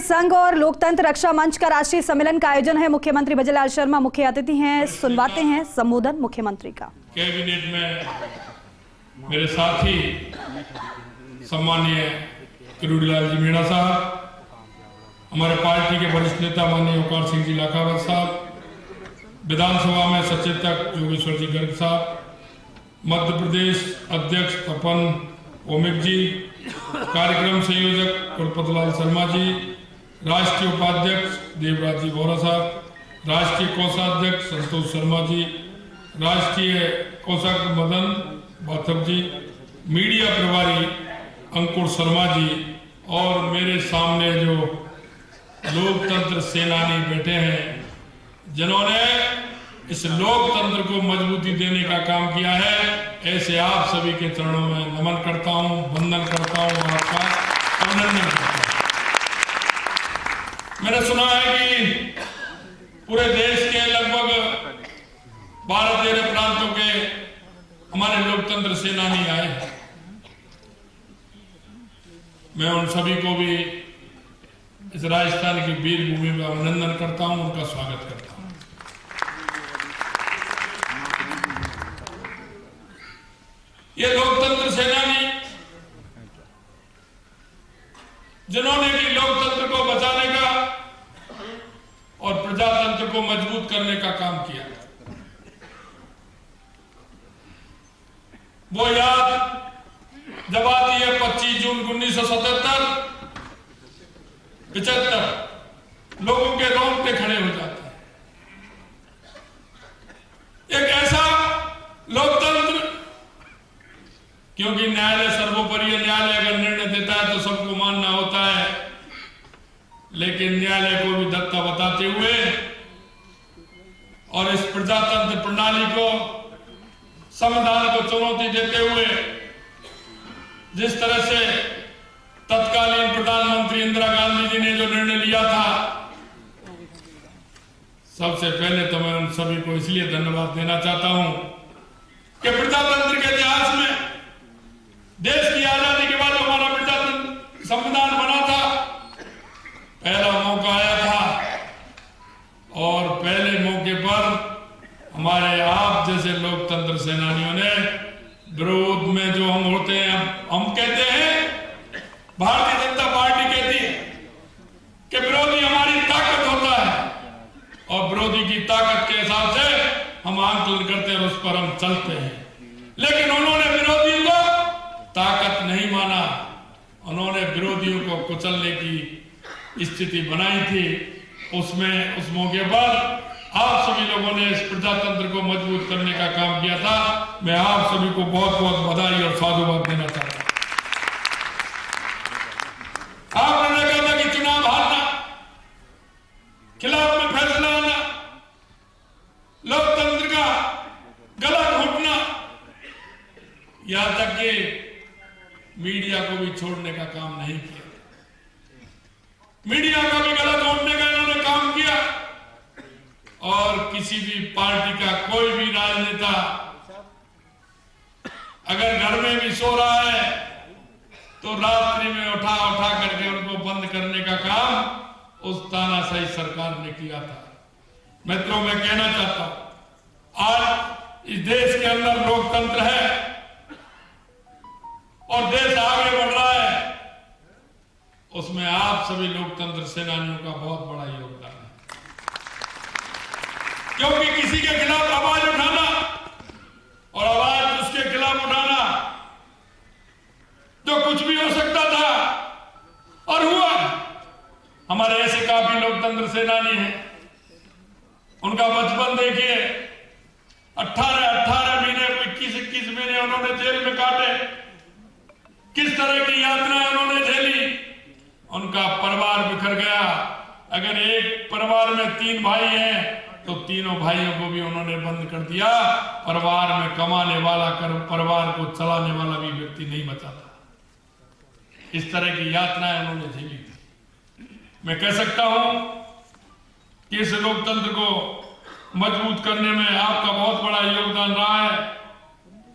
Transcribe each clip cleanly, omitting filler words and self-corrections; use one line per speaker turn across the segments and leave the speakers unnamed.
संघ और लोकतंत्र रक्षा मंच का राष्ट्रीय सम्मेलन का आयोजन है। मुख्यमंत्री भजनलाल शर्मा मुख्य अतिथि हैं। सुनवाते हैं संबोधन मुख्यमंत्री का।
कैबिनेट में मेरे साथी सम्माननीय किरोड़ीलाल जी मीणा साहब, हमारे पार्टी के वरिष्ठ नेता माननीय ओंकार सिंह जी लाखावत साहब, विधानसभा में सचेतक योगेश्वर जी गर्ग साहब, मध्य प्रदेश अध्यक्ष तपन ओमिक जी, कार्यक्रम संयोजक कुलपतलाल शर्मा जी, राष्ट्रीय उपाध्यक्ष देवराज जी बोरा साहब, राष्ट्रीय कोषाध्यक्ष संतोष शर्मा जी, राष्ट्रीय कोषाध्यक्ष मदन बाथक जी, मीडिया प्रभारी अंकुर शर्मा जी और मेरे सामने जो लोकतंत्र सेनानी बैठे हैं, जिन्होंने इस लोकतंत्र को मजबूती देने का काम किया है, ऐसे आप सभी के चरणों में नमन करता हूं, वंदन करता हूं और आपका अभिनंदन करता हूं। मैंने सुना है कि पूरे देश के लगभग 12-13 प्रांतों के हमारे लोकतंत्र सेनानी आए हैं। मैं उन सभी को भी इस राजस्थान की वीर भूमि में अभिनंदन करता हूं, उनका स्वागत करता हूं। ये लोकतंत्र सेनानी जिन्होंने कि लोकतंत्र को बचाने का और प्रजातंत्र को मजबूत करने का काम किया, वो याद जब आती है 25 जून 1975 लोगों के रोंगटे खड़े हो जाते हैं। एक ऐसा लोकतंत्र, क्योंकि न्यायालय सर्वोपरि है, न्यायालय अगर निर्णय देता है तो सबको मानना होता है, लेकिन न्यायालय को भी दत्ता बताते हुए और इस प्रजातंत्र प्रणाली को, संविधान को चुनौती देते हुए जिस तरह से तत्कालीन प्रधानमंत्री इंदिरा गांधी जी ने जो निर्णय लिया था, सबसे पहले तो मैं उन सभी को इसलिए धन्यवाद देना चाहता हूं कि प्रजातंत्र के इतिहास में देश की आजादी के बाद हमारा प्रजातंत्र संविधान बना था, पहला मौका आया था और पहले मौके पर हमारे आप जैसे लोकतंत्र सेनानियों ने विरोध में जो हम होते हैं, हम कहते हैं, भारतीय जनता पार्टी कहती है कि विरोधी हमारी ताकत होता है और विरोधी की ताकत के हिसाब से हम आंकलन करते हैं और उस पर हम चलते हैं। लेकिन उन्होंने विरोधियों को ताकत नहीं माना, उन्होंने विरोधियों को कुचलने की स्थिति बनाई थी। उसमें उस मौके पर आप सभी लोगों ने इस प्रजातंत्र को मजबूत करने का काम किया था। मैं आप सभी को बहुत बहुत बधाई और साधुवाद देना चाहता हूं। आपने कहा था कि चुनाव हारना, खिलाफ में फैसला आना, लोकतंत्र का गला घोटना, यहां तक कि मीडिया को भी छोड़ने का काम नहीं किया। मीडिया का भी गला घोटने का इन्होंने काम किया और किसी भी पार्टी का कोई भी राजनेता अगर घर में भी सो रहा है तो रात्रि में उठा करके उनको बंद करने का काम उस तानाशाही सरकार ने किया था। मित्रों, मैं कहना चाहता हूं, आज इस देश के अंदर लोकतंत्र है और देश आगे बढ़ रहा है, उसमें आप सभी लोकतंत्र सेनानियों का बहुत बड़ा योगदान है। क्योंकि किसी के खिलाफ आवाज उठाना और आवाज उसके खिलाफ उठाना तो कुछ भी हो सकता था और हुआ। हमारे ऐसे काफी लोकतंत्र सेनानी हैं, उनका बचपन देखिए, 18 महीने, 21 महीने उन्होंने जेल में काटे, किस तरह की यातनाएं उन्होंने झेली, उनका परिवार बिखर गया। अगर एक परिवार में 3 भाई हैं तो तीनों भाइयों को भी उन्होंने बंद कर दिया। परिवार में कमाने वाला, परिवार को चलाने वाला भी व्यक्ति नहीं बचा था। इस तरह की यातनाएं उन्होंने झेली थी। मैं कह सकता हूं कि इस लोकतंत्र को मजबूत करने में आपका बहुत बड़ा योगदान रहा है।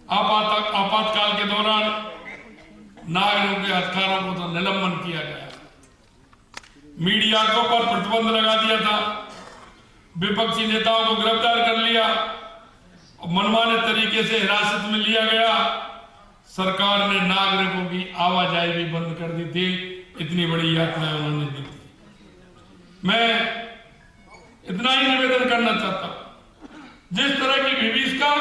आपातकाल के दौरान नागरिकों के अधिकारों को तो निलंबन किया गया, मीडिया को पर प्रतिबंध लगा दिया था, विपक्षी नेताओं को गिरफ्तार कर लिया, मनमाने तरीके से हिरासत में लिया गया। सरकार ने नागरिकों की आवाजाही भी बंद कर दी थी। इतनी बड़ी यातनाएं उन्होंने दी थी। मैं इतना ही निवेदन करना चाहता हूं, जिस तरह की विभीषिका,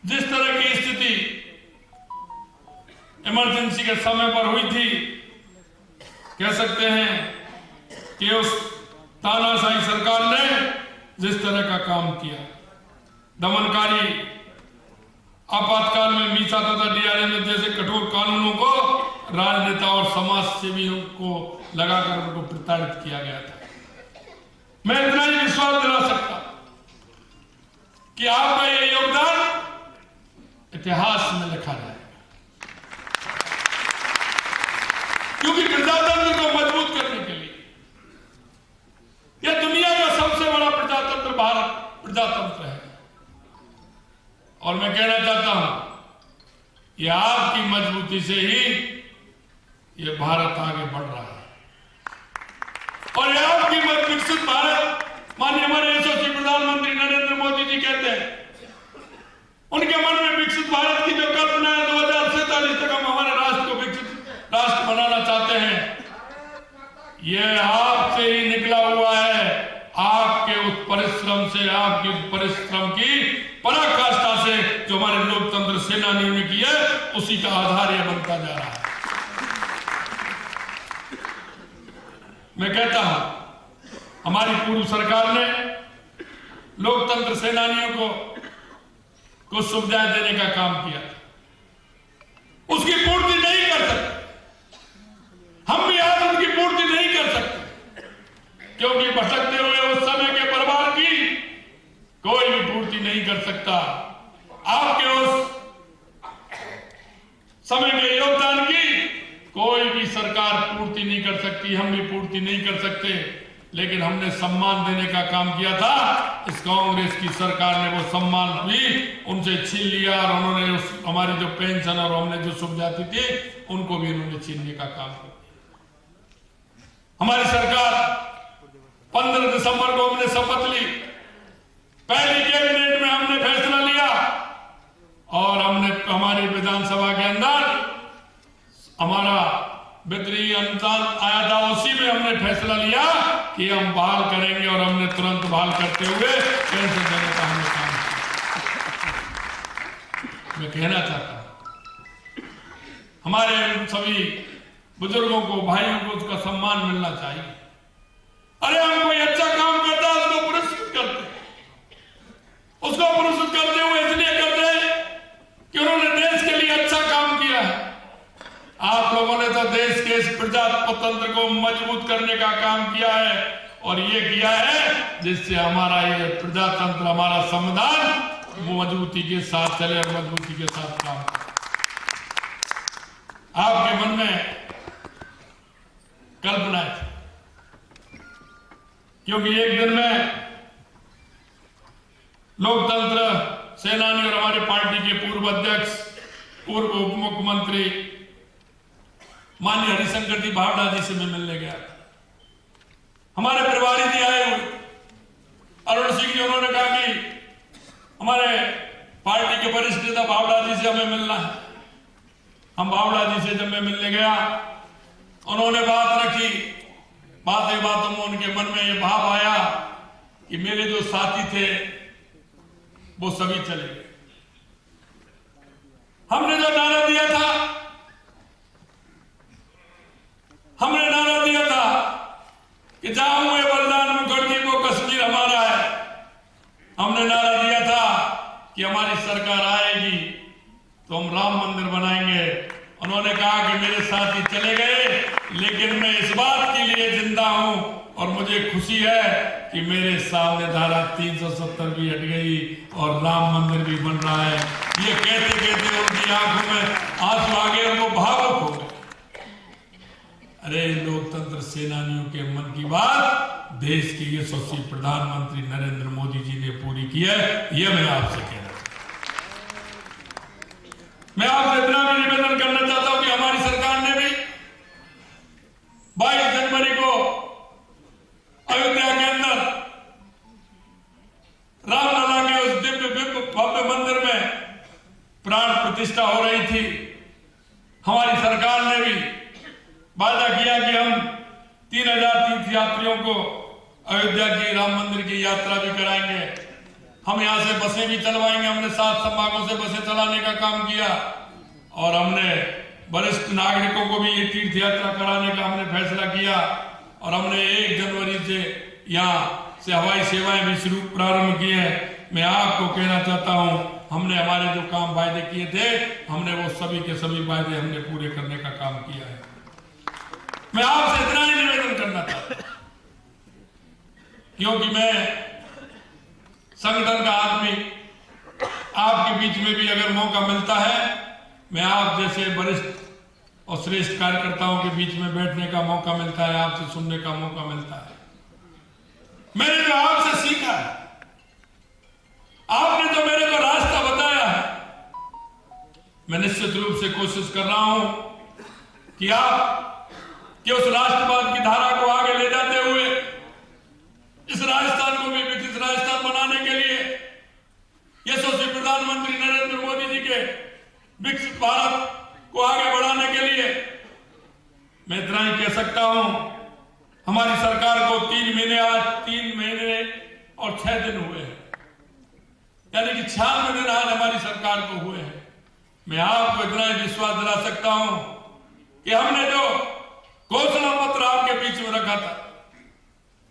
जिस तरह की स्थिति इमरजेंसी के समय पर हुई थी, कह सकते हैं कि उस तानाशाही सरकार ने जिस तरह का काम किया, दमनकारी आपातकाल में मीसा तथा डीआरएम जैसे कठोर कानूनों को राजनेता और समाज सेवियों को लगाकर उनको प्रताड़ित किया गया था। मैं इतना ही विश्वास दिला सकता कि आपका ये योगदान इतिहास में लिखा जाएगा, क्योंकि प्रजातंत्र को मजबूत करने के लिए यह दुनिया का सबसे बड़ा प्रजातंत्र भारत प्रजातंत्र है। और मैं कहना चाहता हूं कि आपकी मजबूती से ही यह भारत आगे बढ़ रहा है। और यह आपकी विकसित भारत, माननीय हमारे यशस्वी प्रधानमंत्री नरेंद्र मोदी जी कहते हैं, उनके मन में विकसित भारत की जो कल्पना है, 2047 तक हम हमारे राष्ट्र को विकसित राष्ट्र बनाना चाहते हैं, यह आपसे ही निकला हुआ है। आपके उस परिश्रम से, आपके उस परिश्रम की पराकाष्ठा से जो हमारे लोकतंत्र सेनानियों ने की है, उसी का आधार यह बनता जा रहा है। मैं कहता हूं हमारी पूर्व सरकार ने लोकतंत्र सेनानियों को कुछ सुविधाएं देने का काम किया, उसकी पूर्ति नहीं कर सकते। हम भी आज उनकी पूर्ति नहीं कर सकते, क्योंकि भटकते हुए उस समय के परिवार की कोई भी पूर्ति नहीं कर सकता। आपके उस समय के योगदान की कोई भी सरकार पूर्ति नहीं कर सकती, हम भी पूर्ति नहीं कर सकते। लेकिन हमने सम्मान देने का काम किया था। इस कांग्रेस की सरकार ने वो सम्मान भी उनसे छीन लिया, और उन्होंने हमारी जो पेंशन और हमने जो सुविधा दी थी, उनको भी उन्होंने छीनने का काम किया। हमारी सरकार 15 दिसंबर को हमने शपथ ली, पहली कैबिनेट में हमने फैसला लिया, और हमने हमारी विधानसभा के अंदर हमारा वित्तीय अनुदान आया था, उसी में हमने फैसला लिया कि हम बहाल करेंगे, और हमने तुरंत बहाल करते हुए पेंशन देने का हमने काम किया। मैं कहना चाहता हूं हमारे सभी बुजुर्गों को, भाइयों को उसका सम्मान मिलना चाहिए। अरे हम कोई अच्छा काम करता है उसको पुरस्कृत करते, उसको पुरस्कृत करते हुए इसलिए करते हैं कि उन्होंने देश के लिए अच्छा काम किया है। आप लोगों ने तो देश के इस प्रजातंत्र को मजबूत करने का काम किया है, और ये किया है जिससे हमारा ये प्रजातंत्र, हमारा संविधान वो मजबूती के साथ चले और मजबूती के साथ काम करे। आपके मन में कल्पना थी, क्योंकि एक दिन में लोकतंत्र सेनानी और हमारे पार्टी के पूर्व अध्यक्ष, पूर्व उप मुख्यमंत्री माननीय हरिशंकर जी भावड़ा जी से मैं मिलने गया। हमारे परिवारी जी आए हुए, अरुण सिंह जी, उन्होंने कहा कि हमारे पार्टी के वरिष्ठ नेता भावड़ा जी से हमें मिलना है। हम भावड़ा जी से जब मैं मिलने गया, उन्होंने बात रखी, बातों में उनके मन में ये भाव आया कि मेरे जो साथी थे वो सभी चले गए। हमने जो नारा दिया था, हमने नारा दिया था कि जहां हुए बलिदान मुखर्जी को कश्मीर हमारा है। हमने नारा दिया था कि हमारी सरकार आएगी तो हम राम मंदिर बनाएंगे। उन्होंने कहा कि मेरे साथी चले गए, लेकिन मैं इस बात के लिए जिंदा हूं, और मुझे खुशी है कि मेरे सामने धारा 370 भी हट गई और राम मंदिर भी बन रहा है। ये कहते कहते उनकी आंखों में आंसू आ गए, उनको भावुक हो गए। अरे लोकतंत्र सेनानियों के मन की बात देश के यशस्वी प्रधानमंत्री नरेंद्र मोदी जी ने पूरी की है। यह मैं आपसे कहना चाहता हूं। मैं आपसे इतना भी निवेदन करना चाहता हूं कि हमारी सरकार ने भी 22 जनवरी को प्रतिष्ठा हो रही थी, हमारी सरकार ने भी वादा किया कि हम 3000 तीर्थ यात्रियों को अयोध्या की राम मंदिर की यात्रा भी कराएंगे, हम यहाँ से बसें भी चलवाएंगे। हमने 7 संभागों से बसें चलाने का काम किया और हमने वरिष्ठ नागरिकों को भी ये तीर्थ यात्रा कराने का हमने फैसला किया और हमने 1 जनवरी से यहाँ से हवाई सेवाएं भी शुरू प्रारंभ की है। मैं आपको कहना चाहता हूं, हमने हमारे जो काम वायदे किए थे, हमने वो सभी के सभी वायदे हमने पूरे करने का काम किया है। मैं आपसे इतना ही निवेदन करना चाहता हूं, क्योंकि मैं संगठन का आदमी, आपके बीच में भी अगर मौका मिलता है, मैं आप जैसे वरिष्ठ और श्रेष्ठ कार्यकर्ताओं के बीच में बैठने का मौका मिलता है, आपसे सुनने का मौका मिलता है। मैंने जो आपसे सीखा है, आपने जो मेरे को रास्ता बताया है, मैं निश्चित रूप से कोशिश कर रहा हूं कि आप कि उस राष्ट्रवाद की धारा को आगे ले जाते हुए इस राजस्थान को भी विकसित राजस्थान बनाने के लिए यशस्वी प्रधानमंत्री नरेंद्र मोदी जी के विकसित भारत को आगे बढ़ाने के लिए मैं इतना ही कह सकता हूं, हमारी सरकार को 3 महीने, आज 3 महीने और 6 दिन हुए हैं, यानी कि 96 दिन आज हमारी सरकार को हुए हैं। मैं आपको इतना ही विश्वास दिला सकता हूं कि हमने जो घोषणा पत्र आपके बीच में रखा था,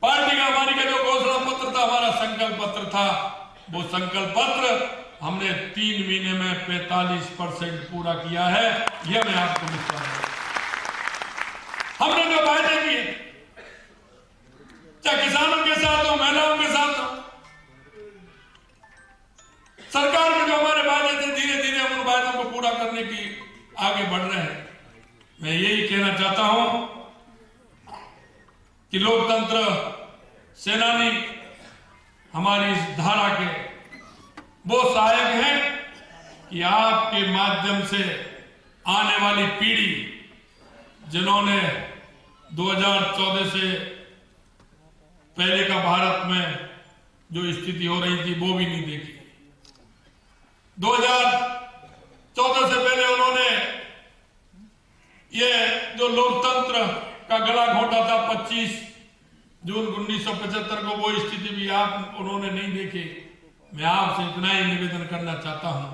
पार्टी का हमारी का जो घोषणा पत्र था, हमारा संकल्प पत्र था, वो संकल्प पत्र हमने 3 महीने में 45% पूरा किया है। यह मैं आपको विश्वास दूं। हमने जो वायदे किए, चाहे किसानों के साथ हो, महिलाओं के साथ हो, सरकार में जो हमारे वादे थे, धीरे धीरे हम उन वादों को पूरा करने की आगे बढ़ रहे हैं। मैं यही कहना चाहता हूं कि लोकतंत्र सेनानी हमारी इस धारा के वो सहायक हैं कि आपके माध्यम से आने वाली पीढ़ी, जिन्होंने 2014 से पहले का भारत में जो स्थिति हो रही थी वो भी नहीं देखी। 2014 से पहले उन्होंने ये जो लोकतंत्र का गला घोटा था 25 जून 1975 को, वो स्थिति भी उन्होंने नहीं देखी। मैं आपसे इतना ही निवेदन करना चाहता हूं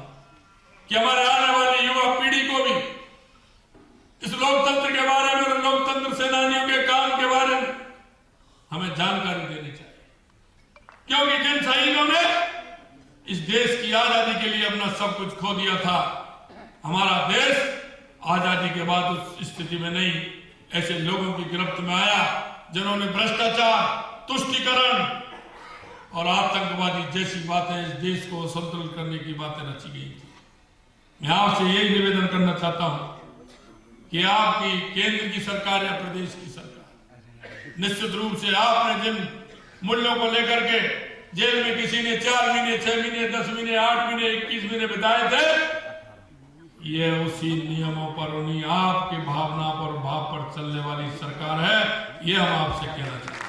कि हमारे आने वाली युवा पीढ़ी को भी इस लोकतंत्र के बारे में, लोकतंत्र सेनानियों के काम के बारे में हमें जानकारी देनी चाहिए, क्योंकि जिन शहीदों ने इस देश की आजादी के लिए अपना सब कुछ खो दिया था, हमारा देश आजादी के बाद उस स्थिति में नहीं, ऐसे लोगों की गिरफ्त में आया जिन्होंने भ्रष्टाचार, तुष्टीकरण और आतंकवादी जैसी बातें इस देश को असंतुलित करने की बातें रची गई थी। मैं आपसे यही निवेदन करना चाहता हूं कि आपकी केंद्र की सरकार या प्रदेश की सरकार, निश्चित रूप से आपने जिन मूल्यों को लेकर के जेल में किसी ने 4 महीने, 6 महीने, 10 महीने, 8 महीने, 21 महीने बिताए थे, ये उसी नियमों पर, उन्हीं आपकी भावना पर, भाव पर चलने वाली सरकार है। ये हम आपसे कहना चाहते हैं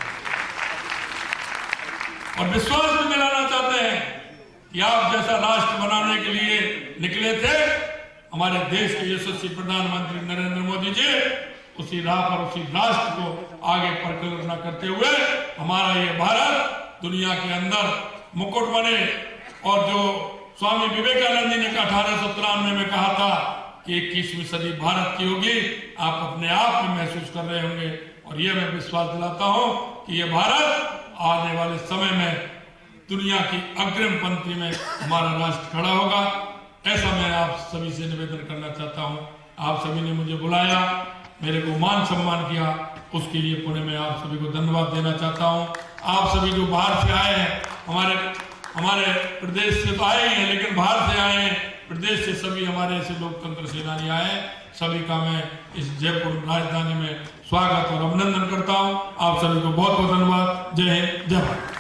और विश्वास भी दिलाना चाहते हैं कि आप जैसा राष्ट्र बनाने के लिए निकले थे, हमारे देश के यशस्वी प्रधानमंत्री नरेंद्र मोदी जी उसी राह पर, उसी राष्ट्र को आगे परिकल्पना करते हुए हमारा ये भारत दुनिया के अंदर मुकुट बने। और जो स्वामी विवेकानंद जी ने 1893 में कहा था कि 21वीं सदी भारत की होगी, आप अपने आप में महसूस कर रहे होंगे। और ये मैं विश्वास दिलाता हूं कि ये भारत आने वाले समय में दुनिया की अग्रिम पंक्ति में हमारा राष्ट्र खड़ा होगा। ऐसा मैं आप सभी से निवेदन करना चाहता हूं। आप सभी ने मुझे बुलाया, मेरे को मान सम्मान किया, उसके लिए पुणे में आप सभी को धन्यवाद देना चाहता हूं। आप सभी जो बाहर से आए हैं, हमारे प्रदेश से तो आए ही हैं, लेकिन बाहर से आए हैं, प्रदेश से सभी हमारे ऐसे लोकतंत्र सेनानी आए हैं, सभी का मैं इस जयपुर राजधानी में स्वागत और अभिनंदन करता हूं। आप सभी को बहुत बहुत धन्यवाद। जय हिंद, जय भारत।